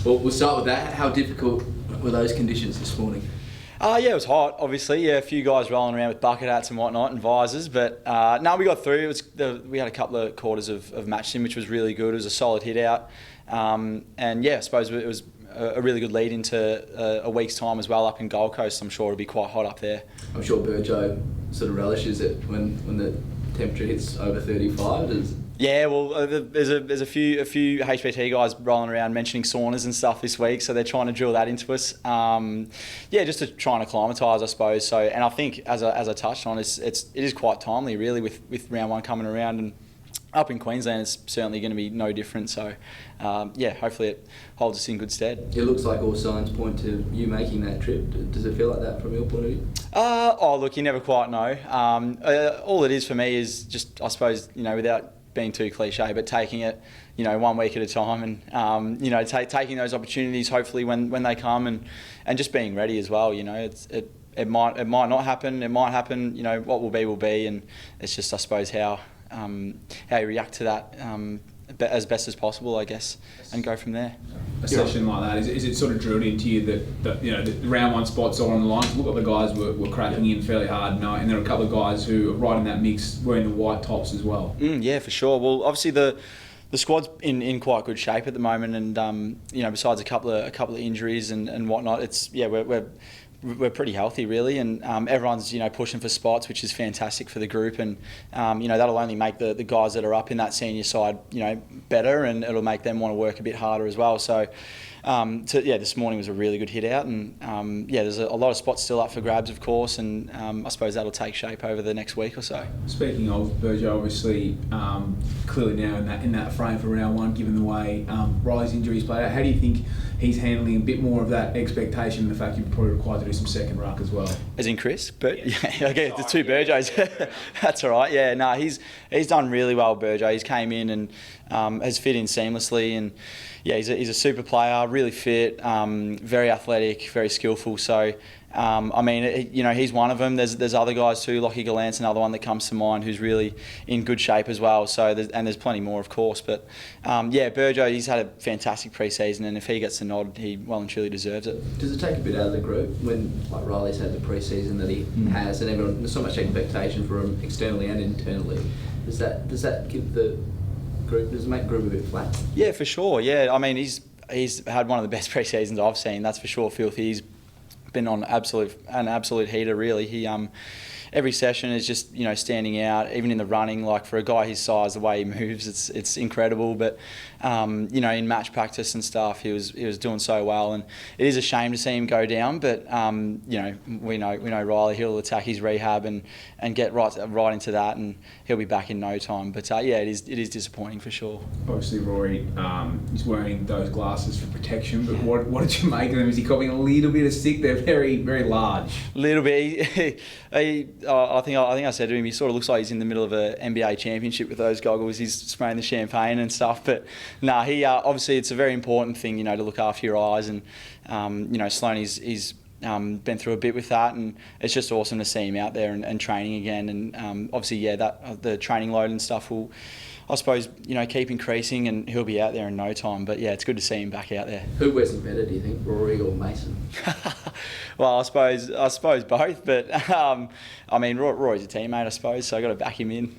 Well, we'll start with that. How difficult were those conditions this morning? Yeah, it was hot, obviously. Yeah, a few guys rolling around with bucket hats and whatnot and visors. But no, we got through. We had a couple of quarters of match sim, which was really good. It was a solid hit out. And yeah, I suppose it was a really good lead into a week's time as well up in Gold Coast. I'm sure it'll be quite hot up there. I'm sure Burjo sort of relishes it when the temperature hits over 35. Yeah, well, there's a few HBT guys rolling around mentioning saunas and stuff this week, so they're trying to drill that into us. Yeah, just to try and acclimatise, I suppose. So, and I think as I touched on, it is quite timely, really, with round one coming around, and up in Queensland, it's certainly going to be no different. So, yeah, hopefully it holds us in good stead. It looks like all signs point to you making that trip. Does it feel like that from your point of view? Oh, look, you never quite know. All it is for me is just, I suppose, without being too cliche, but taking it, 1 week at a time, and taking those opportunities hopefully when they come, and just being ready as well. It might not happen. It might happen. What will be, and it's just, I suppose, how you react to that as best as possible, I guess, and go from there. A session like that, is it sort of drilled into you that the round one spots are on the line? Look, the guys were cracking in fairly hard, and there are a couple of guys who are right in that mix wearing the white tops as well. Yeah, for sure. Well, obviously the squad's in quite good shape at the moment, and besides a couple of injuries and whatnot, we're pretty healthy, really, and everyone's pushing for spots, which is fantastic for the group, and that'll only make the guys that are up in that senior side better, and it'll make them want to work a bit harder as well. So this morning was a really good hit out, and there's a lot of spots still up for grabs, of course, and I suppose that'll take shape over the next week or so. Speaking of Burjo, obviously clearly now in that frame for round one, given the way Riley's injuries played out, how do you think he's handling a bit more of that expectation and the fact you're probably required to do some second ruck as well? As in Chris? But yeah, okay, the two Burjos. That's all right. Yeah, no, he's done really well, Burjo. He's came in and has fit in seamlessly, and yeah, he's a super player, really fit, very athletic, very skillful. So, he's one of them. There's other guys too. Lachie Gallant's another one that comes to mind who's really in good shape as well. So, there's plenty more, of course. But Burjo, he's had a fantastic pre-season, and if he gets the nod, he well and truly deserves it. Does it take a bit out of the group when Riley's had the pre-season that he has, and everyone, there's so much expectation for him externally and internally? Does that give the group, does it make the group a bit flat? Yeah, for sure. Yeah, he's had one of the best pre-seasons I've seen. That's for sure. Filthy. He's been on an absolute heater, really. He every session is just standing out, even in the running. Like, for a guy his size, the way he moves, it's incredible. But in match practice and stuff, he was doing so well, and it is a shame to see him go down. But we know Riley, he'll attack his rehab and get right into that, and he'll be back in no time. But it is disappointing for sure. Obviously, Rory, he's wearing those glasses for protection. But what did you make of them? Is he copying a little bit of stick? They're very, very large. Little bit. I think I said to him, he sort of looks like he's in the middle of an NBA championship with those goggles. He's spraying the champagne and stuff. But he obviously it's a very important thing, to look after your eyes. And Sloan, he's been through a bit with that, and it's just awesome to see him out there and training again. And obviously, the training load and stuff will, I suppose, keep increasing, and he'll be out there in no time. But yeah, it's good to see him back out there. Who wears it better, do you think, Rory or Mason? Well, I suppose both, but Rory's a teammate, I suppose, so I got to back him in.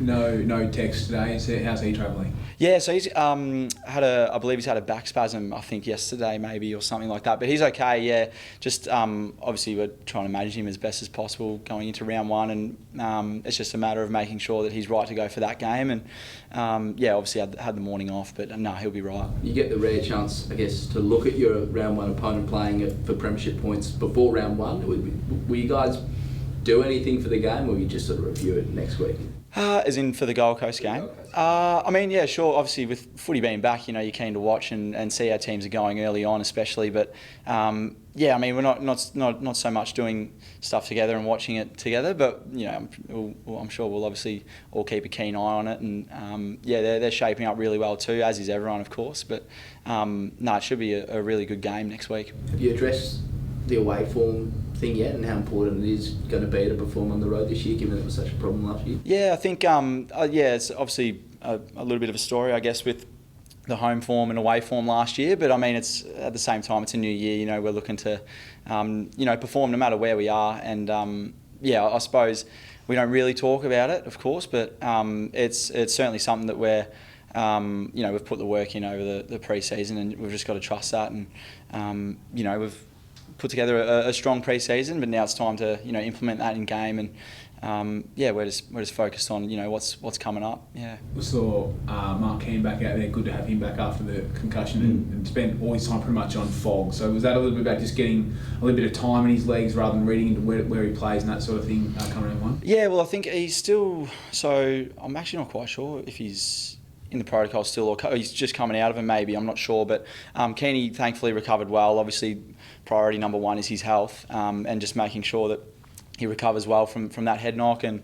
No text today. How's he travelling? Yeah, so he's I believe he's had a back spasm, I think yesterday maybe, or something like that. But he's okay. Yeah, just obviously we're trying to manage him as best as possible going into round one, and it's just a matter of making sure that he's right to go for that game. And obviously had the morning off, but no, he'll be right. You get the rare chance, I guess, to look at your round one opponent playing it for premiership points before round one. Will you guys do anything for the game, or you just sort of review it next week? As in for the Gold Coast game? Sure. Obviously, with footy being back, you're keen to watch and see how teams are going early on, especially. But we're not so much doing stuff together and watching it together. But I'm sure we'll obviously all keep a keen eye on it. And they're shaping up really well too, as is everyone, of course. But it should be a really good game next week. Have you addressed the away form thing yet, and how important it is going to be to perform on the road this year, given it was such a problem last year? Yeah, I think it's obviously a little bit of a story, I guess, with the home form and away form last year, but I mean, it's at the same time, it's a new year. You know, we're looking to, you know, perform no matter where we are, and yeah, I suppose we don't really talk about it, of course, but it's certainly something that we're, you know, we've put the work in over the pre-season, and we've just got to trust that, and you know, we've put together a strong pre-season, but now it's time to, you know, implement that in game, and yeah, we're just focused on, you know, what's coming up. Yeah. We saw Mark Keane back out there. Good to have him back after the concussion, and spent all his time pretty much on fog. So was that a little bit about just getting a little bit of time in his legs rather than reading into where he plays and that sort of thing coming on? Yeah, well, I think he's still. So I'm actually not quite sure if he's in the protocol still, or he's just coming out of it. Maybe, I'm not sure. But Keane thankfully recovered well. Obviously, priority number one is his health, and just making sure that he recovers well from that head knock, and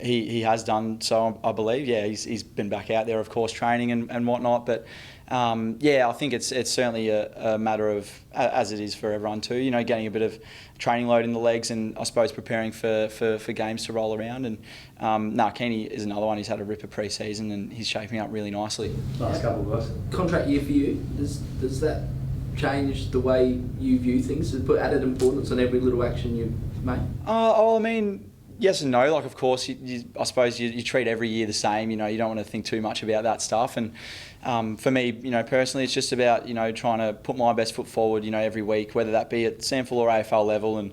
he has done so, I believe. Yeah, he's been back out there, of course, training and whatnot. But yeah, I think it's certainly a matter of, as it is for everyone too, you know, getting a bit of training load in the legs, and I suppose preparing for games to roll around. And Keeney is another one who's had a ripper pre-season, and he's shaping up really nicely. Last couple of guys. Contract year for you, does that change the way you view things? Does it put added importance on every little action you make? I mean, yes and no. Like, of course, I suppose you treat every year the same. You know, you don't want to think too much about that stuff. And for me, you know, personally, it's just about, you know, trying to put my best foot forward, you know, every week, whether that be at SANFL or AFL level, and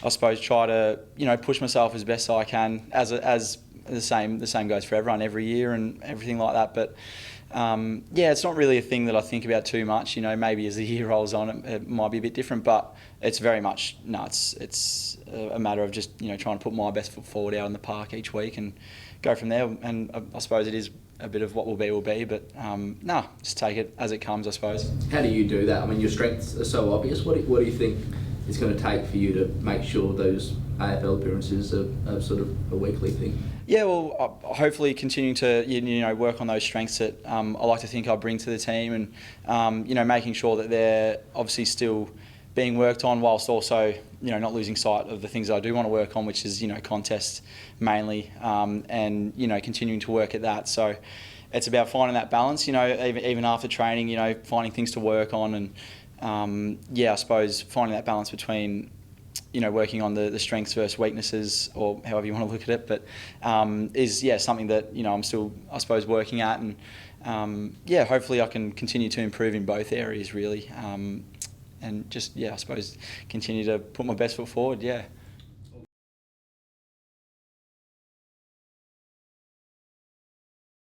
I suppose try to, you know, push myself as best I can. As the same goes for everyone every year and everything like that. But yeah, it's not really a thing that I think about too much. You know, maybe as the year rolls on, it might be a bit different, but it's very much it's a matter of just, you know, trying to put my best foot forward out in the park each week and go from there. And I suppose it is a bit of what will be, but just take it as it comes, I suppose. How do you do that? I mean, your strengths are so obvious. What do you think it's going to take for you to make sure those AFL appearances are sort of a weekly thing? Yeah, well, hopefully continuing to, you know, work on those strengths that I like to think I bring to the team, and you know, making sure that they're obviously still being worked on, whilst also, you know, not losing sight of the things I do want to work on, which is, you know, contests mainly, and you know, continuing to work at that. So it's about finding that balance, you know, even after training, you know, finding things to work on, and yeah, I suppose finding that balance between, you know, working on the strengths versus weaknesses, or however you want to look at it, but is something that, you know, I'm still, I suppose, working at, and yeah, hopefully I can continue to improve in both areas really, and just, yeah, I suppose continue to put my best foot forward. Yeah.